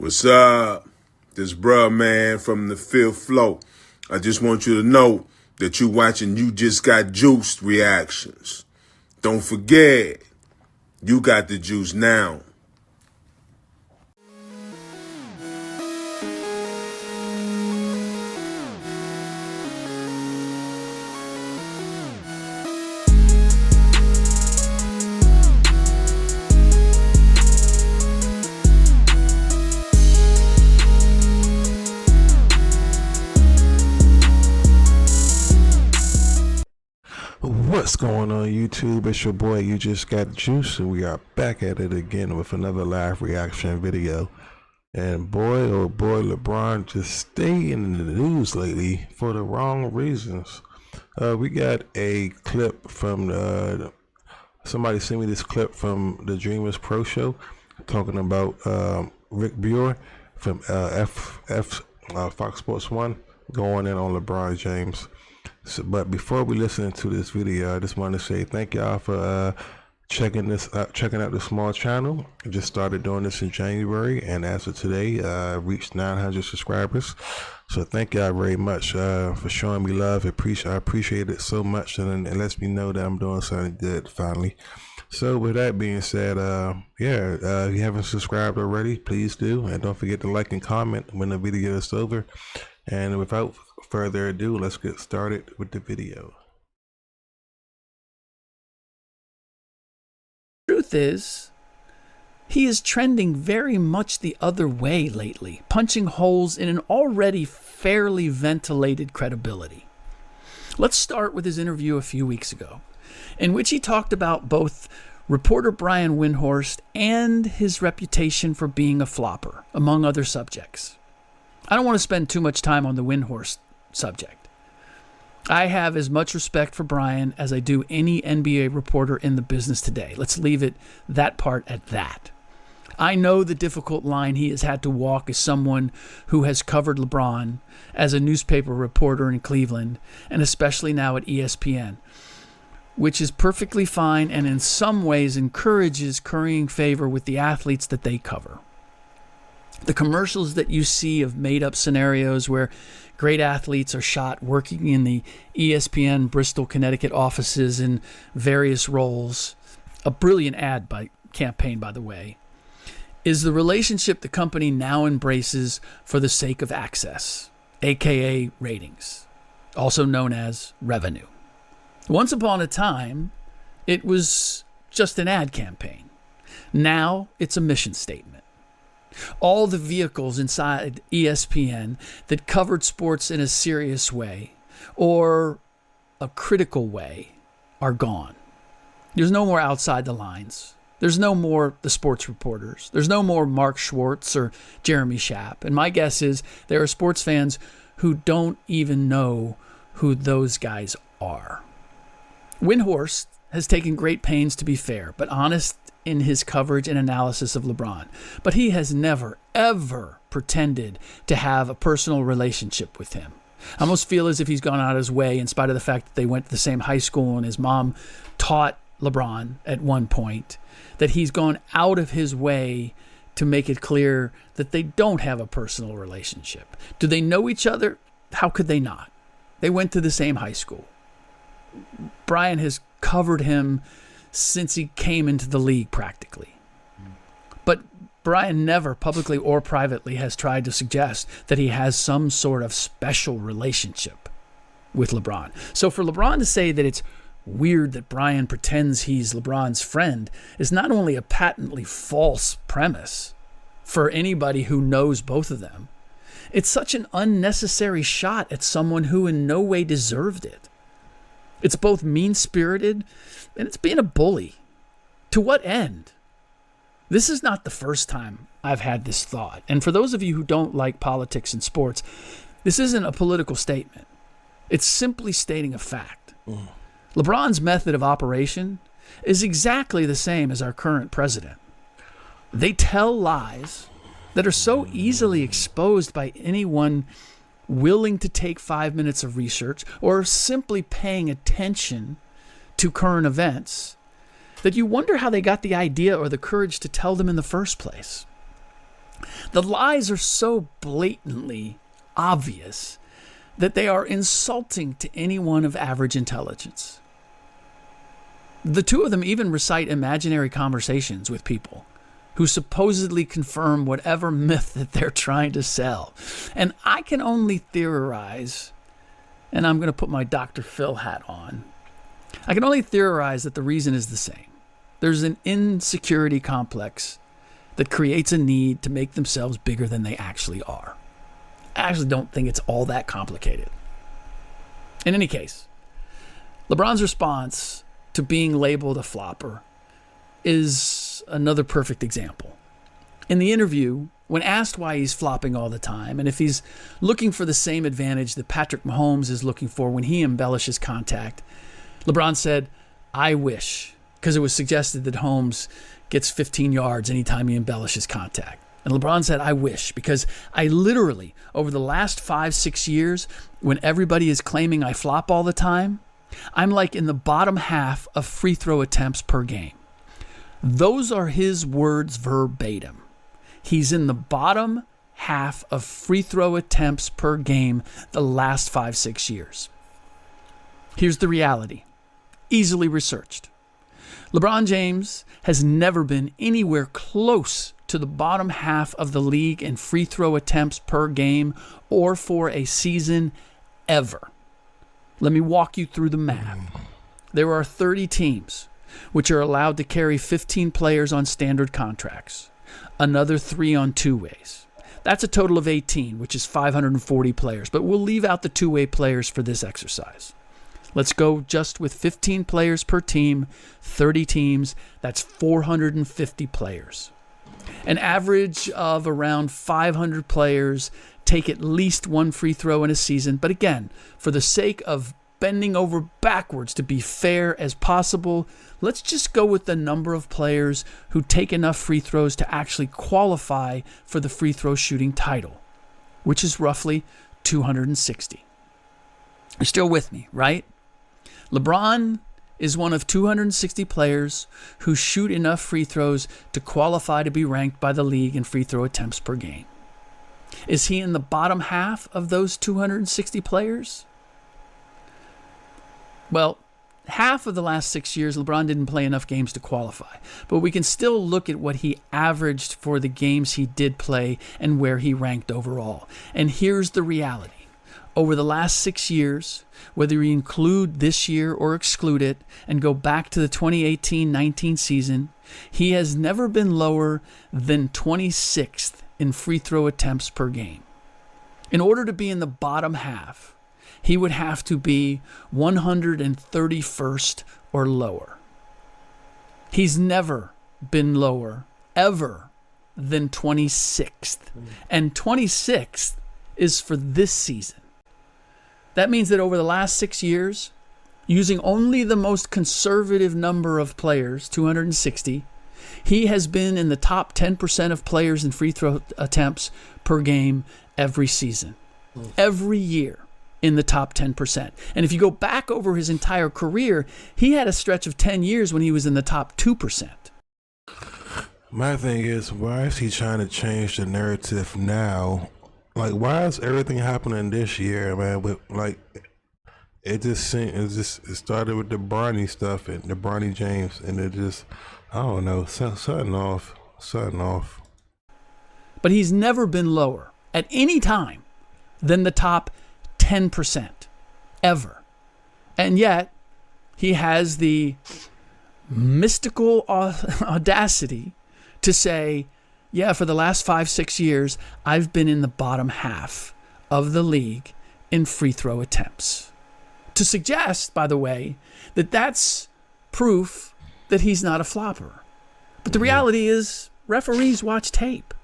What's up? This bruh man from the fifth floor. I just want you to know that you watching You Just Got Juiced reactions. Don't forget, you got the juice now. What's going on YouTube? It's your boy You Just Got Juice, and we are back at it again with another live reaction video. And boy, oh boy, LeBron just staying in the news lately for the wrong reasons. We got a clip from somebody sent me this clip from the Dreamers Pro Show talking about Rick Buer from Fox Sports 1 going in on LeBron James. But before we listen to this video, I just want to say thank y'all for checking out the small channel. I just started doing this in January, and as of today, reached 900 subscribers. So thank y'all very much for showing me love. I appreciate it so much, and it lets me know that I'm doing something good finally. So with that being said, if you haven't subscribed already, please do, and don't forget to like and comment when the video is over. And without further ado, let's get started with the video. Truth is, he is trending very much the other way lately, punching holes in an already fairly ventilated credibility. Let's start with his interview a few weeks ago, in which he talked about both reporter Brian Windhorst and his reputation for being a flopper, among other subjects. I don't want to spend too much time on the Windhorst subject. I have as much respect for Brian as I do any NBA reporter in the business today. Let's leave that part at that. I know the difficult line he has had to walk as someone who has covered LeBron as a newspaper reporter in Cleveland, and especially now at ESPN, which is perfectly fine and in some ways encourages currying favor with the athletes that they cover. The commercials that you see of made-up scenarios where great athletes are shot working in the ESPN Bristol, Connecticut offices in various roles, a brilliant ad campaign, by the way, is the relationship the company now embraces for the sake of access, aka ratings, also known as revenue. Once upon a time, it was just an ad campaign. Now it's a mission statement. All the vehicles inside ESPN that covered sports in a serious way or a critical way are gone. There's no more Outside the Lines. There's no more The Sports Reporters. There's no more Mark Schwartz or Jeremy Schaap. And my guess is there are sports fans who don't even know who those guys are. Windhorst has taken great pains to be fair, but honest in his coverage and analysis of LeBron. But he has never, ever pretended to have a personal relationship with him. I almost feel as if he's gone out of his way, in spite of the fact that they went to the same high school and his mom taught LeBron at one point, that he's gone out of his way to make it clear that they don't have a personal relationship. Do they know each other? How could they not? They went to the same high school. Brian has covered him since he came into the league practically. But Brian never publicly or privately has tried to suggest that he has some sort of special relationship with LeBron. So for LeBron to say that it's weird that Brian pretends he's LeBron's friend is not only a patently false premise for anybody who knows both of them, it's such an unnecessary shot at someone who in no way deserved it. It's both mean-spirited and it's being a bully. To what end? This is not the first time I've had this thought. And for those of you who don't like politics and sports, this isn't a political statement. It's simply stating a fact. LeBron's method of operation is exactly the same as our current president. They tell lies that are so easily exposed by anyone willing to take 5 minutes of research or simply paying attention to current events that you wonder how they got the idea or the courage to tell them in the first place. The lies are so blatantly obvious that they are insulting to anyone of average intelligence. The two of them even recite imaginary conversations with people who supposedly confirm whatever myth that they're trying to sell. And I can only theorize, and I'm going to put my Dr. Phil hat on, I can only theorize that the reason is the same. There's an insecurity complex that creates a need to make themselves bigger than they actually are. I actually don't think it's all that complicated. In any case, LeBron's response to being labeled a flopper is another perfect example. In the interview, when asked why he's flopping all the time and if he's looking for the same advantage that Patrick Mahomes is looking for when he embellishes contact, LeBron said, "I wish," because it was suggested that Holmes gets 15 yards anytime he embellishes contact. And LeBron said, "I wish, because I literally, over the last 5-6 years, when everybody is claiming I flop all the time, I'm like in the bottom half of free throw attempts per game." Those are his words verbatim. He's in the bottom half of free throw attempts per game the last 5-6 years. Here's the reality, easily researched. LeBron James has never been anywhere close to the bottom half of the league in free throw attempts per game or for a season ever. Let me walk you through the math. There are 30 teams which are allowed to carry 15 players on standard contracts, another 3 on two-ways. That's a total of 18, which is 540 players, but we'll leave out the two-way players for this exercise. Let's go just with 15 players per team, 30 teams, that's 450 players. An average of around 500 players take at least one free throw in a season, but again, for the sake of bending over backwards to be fair as possible, let's just go with the number of players who take enough free throws to actually qualify for the free throw shooting title, which is roughly 260. You're still with me, right? LeBron is one of 260 players who shoot enough free throws to qualify to be ranked by the league in free throw attempts per game. Is he in the bottom half of those 260 players? Well, half of the last 6 years, LeBron didn't play enough games to qualify. But we can still look at what he averaged for the games he did play and where he ranked overall. And here's the reality. Over the last 6 years, whether you include this year or exclude it and go back to the 2018-19 season, he has never been lower than 26th in free throw attempts per game. In order to be in the bottom half, he would have to be 131st or lower. He's never been lower, ever, than 26th. And 26th is for this season. That means that over the last 6 years, using only the most conservative number of players, 260, he has been in the top 10% of players in free throw attempts per game every season. Every year in the top 10%. And if you go back over his entire career, he had a stretch of 10 years when he was in the top 2%. My thing is, why is he trying to change the narrative now? Like, why is everything happening this year, man? With like, it started with the Bronny stuff and the Bronny James, and it just, I don't know, something off. But he's never been lower at any time than the top 10% ever. And yet, he has the mystical audacity to say, yeah, for the last 5-6 years, I've been in the bottom half of the league in free throw attempts. To suggest, by the way, that that's proof that he's not a flopper. But the reality is, referees watch tape.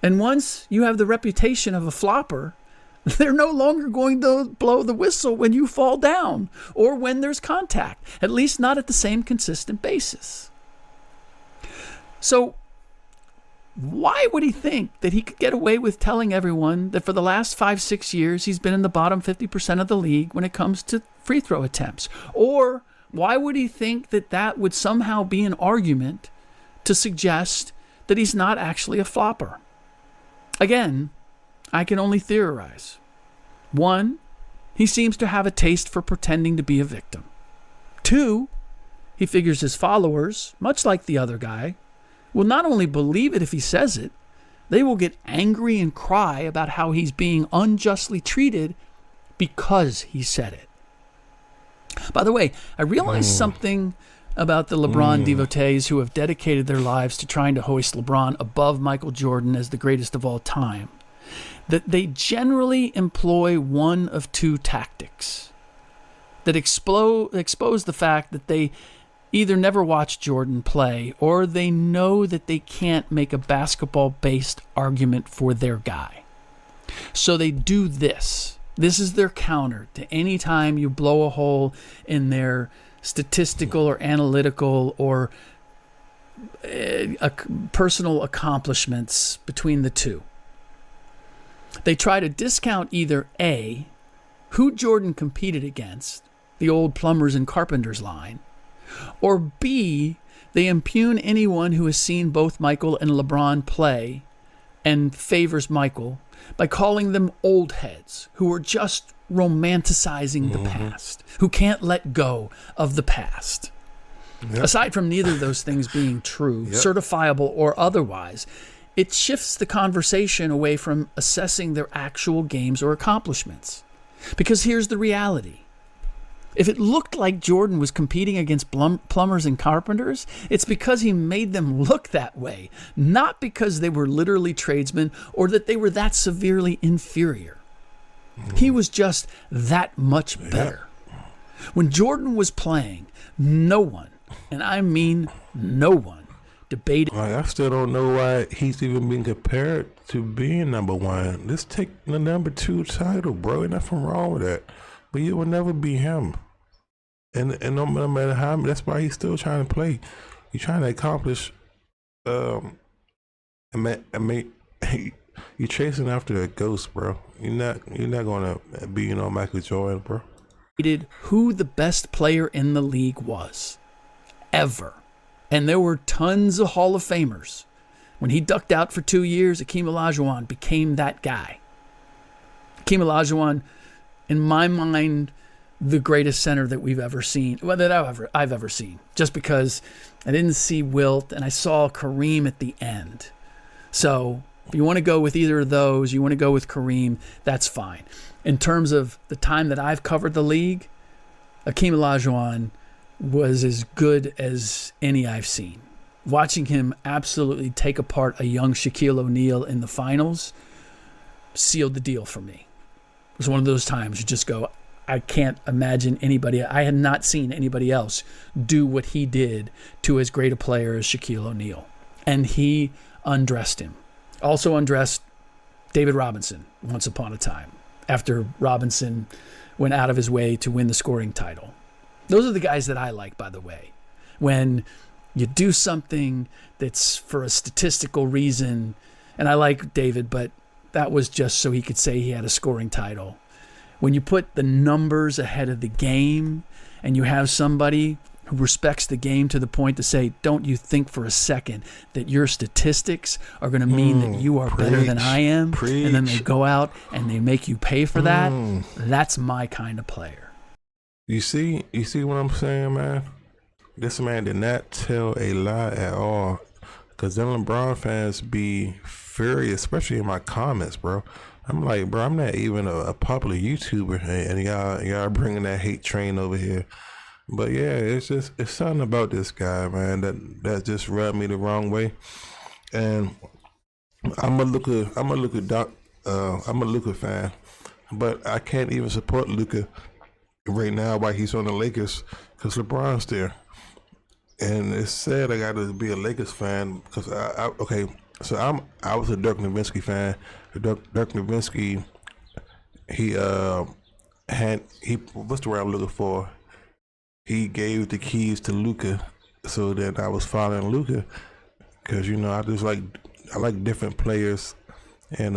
And once you have the reputation of a flopper, they're no longer going to blow the whistle when you fall down or when there's contact, at least not at the same consistent basis. So why would he think that he could get away with telling everyone that for the last 5-6 years he's been in the bottom 50% of the league when it comes to free throw attempts? Or why would he think that that would somehow be an argument to suggest that he's not actually a flopper? Again, I can only theorize. One, he seems to have a taste for pretending to be a victim. Two, he figures his followers, much like the other guy, will not only believe it if he says it, they will get angry and cry about how he's being unjustly treated because he said it. By the way, I realized something about the LeBron devotees who have dedicated their lives to trying to hoist LeBron above Michael Jordan as the greatest of all time. That they generally employ one of two tactics that expose the fact that they either never watched Jordan play or they know that they can't make a basketball-based argument for their guy. So they do this. This is their counter to any time you blow a hole in their statistical or analytical or personal accomplishments between the two. They try to discount either A, who Jordan competed against, the old plumbers and carpenters line, or B, they impugn anyone who has seen both Michael and LeBron play and favors Michael by calling them old heads who are just romanticizing the past, who can't let go of the past. Yep. Aside from neither of those things being true, certifiable or otherwise, it shifts the conversation away from assessing their actual games or accomplishments. Because here's the reality. If it looked like Jordan was competing against plumbers and carpenters, it's because he made them look that way, not because they were literally tradesmen or that they were that severely inferior. He was just that much better. When Jordan was playing, no one, and I mean no one, debated. I still don't know why he's even being compared to being number one. Let's take the number 2 title, bro. Ain't nothing wrong with that. But you will never be him. And no matter how, that's why he's still trying to play. He's trying to accomplish. You're chasing after a ghost, bro. You're not gonna be Michael Jordan, bro. Who the best player in the league was, ever, and there were tons of Hall of Famers. When he ducked out for 2 years, Akeem Olajuwon became that guy. Akeem Olajuwon, in my mind, the greatest center that we've ever seen, well, that I've ever seen, just because I didn't see Wilt and I saw Kareem at the end. So if you want to go with either of those, you want to go with Kareem, that's fine. In terms of the time that I've covered the league, Akeem Olajuwon was as good as any I've seen. Watching him absolutely take apart a young Shaquille O'Neal in the finals sealed the deal for me. It was one of those times you just go, I can't imagine anybody. I had not seen anybody else do what he did to as great a player as Shaquille O'Neal. And he undressed him. Also undressed David Robinson once upon a time, after Robinson went out of his way to win the scoring title. Those are the guys that I like, by the way. When you do something that's for a statistical reason, and I like David, but that was just so he could say he had a scoring title. When you put the numbers ahead of the game and you have somebody who respects the game to the point to say, don't you think for a second that your statistics are going to mean that you are better than I am? And then they go out and they make you pay for that. That's my kind of player. You see what I'm saying, man? This man did not tell a lie at all. Because them LeBron fans be furious, especially in my comments, bro. I'm like, bro, I'm not even a popular YouTuber, and y'all bringing that hate train over here. But yeah, it's something about this guy, man, that just rubbed me the wrong way. And I'm a Luka fan, but I can't even support Luka right now while he's on the Lakers because LeBron's there. And it's sad I got to be a Lakers fan because I was a Dirk Nowitzki fan. Dirk Nowitzki, what's the word I'm looking for? He gave the keys to Luka, so then I was following Luka because I like different players, and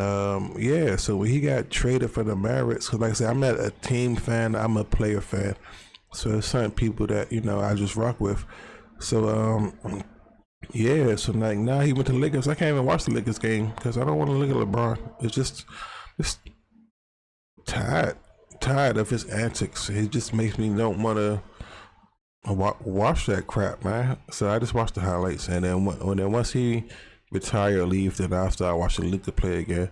so when he got traded for the Mavericks, because like I said, I'm not a team fan, I'm a player fan. So there's certain people that I just rock with. So Yeah, so like now he went to the Lakers. I can't even watch the Lakers game because I don't want to look at LeBron. It's tired, tired of his antics. It just makes me don't want to watch that crap, man. So I just watch the highlights, and then once he retire or leave, then I'll start watching Luka play again.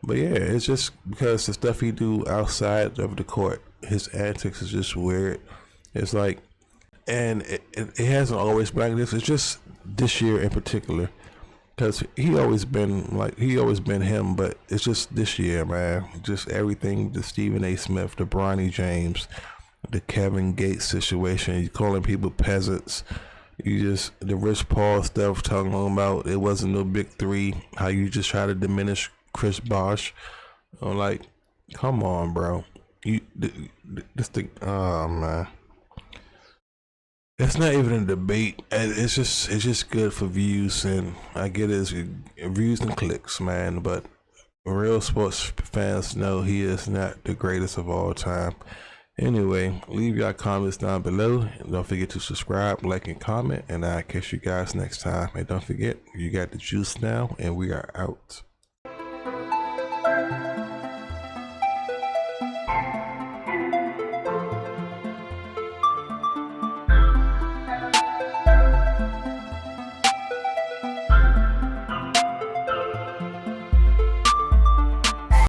But yeah, it's just because the stuff he do outside of the court, his antics is just weird. It's like, and it hasn't always been like this. It's just this year in particular, because he always been him. But it's just this year, man. Just everything, the Stephen A. Smith, the Bronny James, the Kevin Gates situation. You calling people peasants. You just the Rich Paul stuff talking about it wasn't no big three. How you just try to diminish Chris Bosh. I'm like, come on, bro. Oh man. It's not even a debate. It's just good for views, and I get it as views and clicks, man. But real sports fans know he is not the greatest of all time. Anyway, leave your comments down below. And don't forget to subscribe, like, and comment. And I'll catch you guys next time. And don't forget, you got the juice now, and we are out.